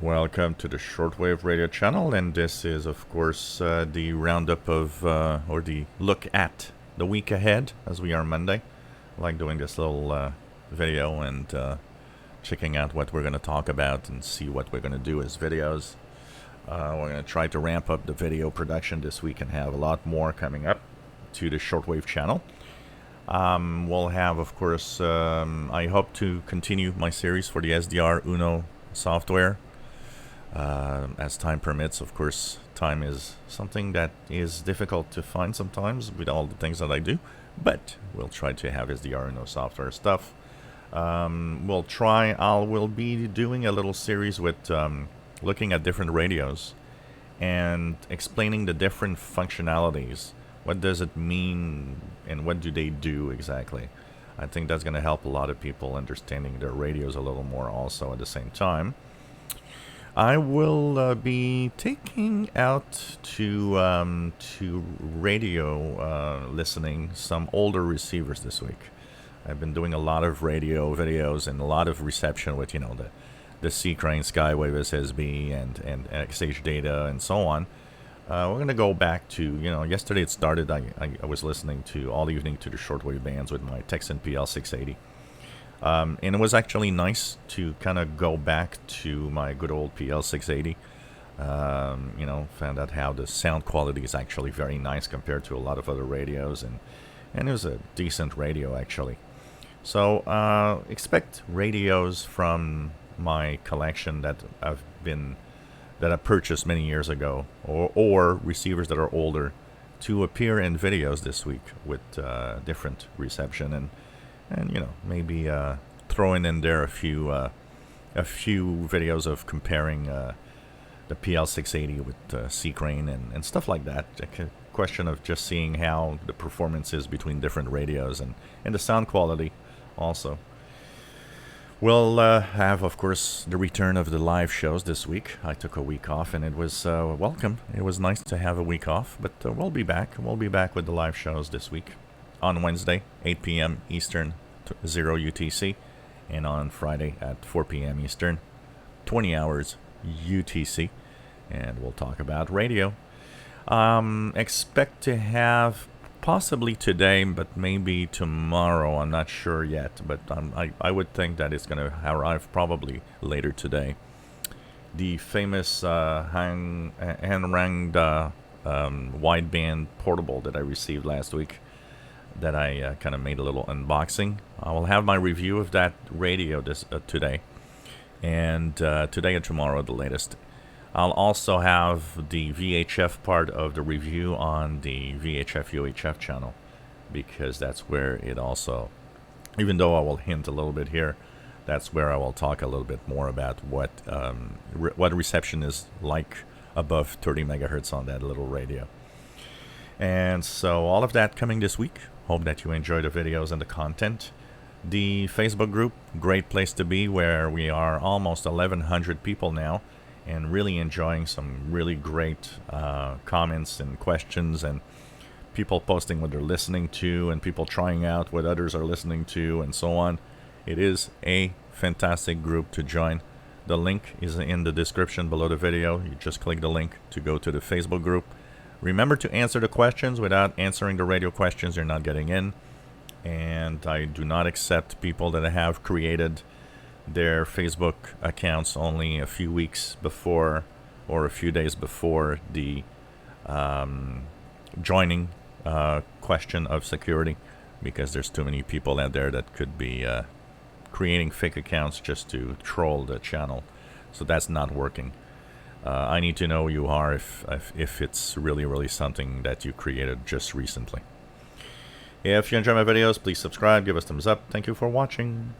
Welcome to the Shortwave radio channel, and this is, of course, the roundup of, or the look at the week ahead, as we are Monday. I like doing this little video and checking out what we're going to talk about and see what we're going to do as videos. We're going to try to ramp up the video production this week and have a lot more coming up to the Shortwave channel. We'll have, of course, I hope to continue my series for the SDR Uno software. As time permits. Of course, time is something that is difficult to find sometimes with all the things that I do, but we'll try to have SDR Uno software stuff. We'll be doing a little series with looking at different radios and explaining the different functionalities. What does it mean and what do they do exactly? I think that's going to help a lot of people understanding their radios a little more also at the same time. I will be taking out to radio listening some older receivers this week. I've been doing a lot of radio videos and a lot of reception with, the C-Crane Skywave SSB and XH data and so on. We're going to go back to, yesterday it started, I was listening to all evening to the shortwave bands with my Texan PL680. And it was actually nice to kind of go back to my good old PL680. Found out how the sound quality is actually very nice compared to a lot of other radios, and it was a decent radio actually. So expect radios from my collection that I purchased many years ago, or receivers that are older, to appear in videos this week with different reception and maybe throwing in there a few videos of comparing the PL680 with C-Crane and stuff like that. A question of just seeing how the performance is between different radios and the sound quality also. We'll have, of course, the return of the live shows this week. I took a week off, and it was welcome. It was nice to have a week off, but we'll be back. We'll be back with the live shows this week. On Wednesday, 8 p.m. Eastern, 0 UTC, and on Friday at 4 p.m. Eastern, 20 hours UTC, and we'll talk about radio. Expect to have possibly today, but maybe tomorrow. I'm not sure yet, but I would think that it's going to arrive probably later today. The famous hand-ranged wideband portable that I received last week, that I kind of made a little unboxing. I will have my review of that radio today, and today and tomorrow the latest. I'll also have the VHF part of the review on the VHF UHF channel, because that's where it also, even though I will hint a little bit here, that's where I will talk a little bit more about what reception is like above 30 megahertz on that little radio. And so all of that coming this week. Hope that you enjoy the videos and the content. The Facebook group, great place to be, where we are almost 1,100 people now, and really enjoying some really great comments and questions, and people posting what they're listening to, and people trying out what others are listening to, and so on. It is a fantastic group to join. The link is in the description below the video. You just click the link to go to the Facebook group. Remember to answer the questions. Without answering the radio questions, you're not getting in. And I do not accept people that have created their Facebook accounts only a few weeks before or a few days before the joining question of security, because there's too many people out there that could be creating fake accounts just to troll the channel. So that's not working. I need to know who you are if it's really something that you created just recently. If you enjoy my videos, please subscribe, give us thumbs up. Thank you for watching.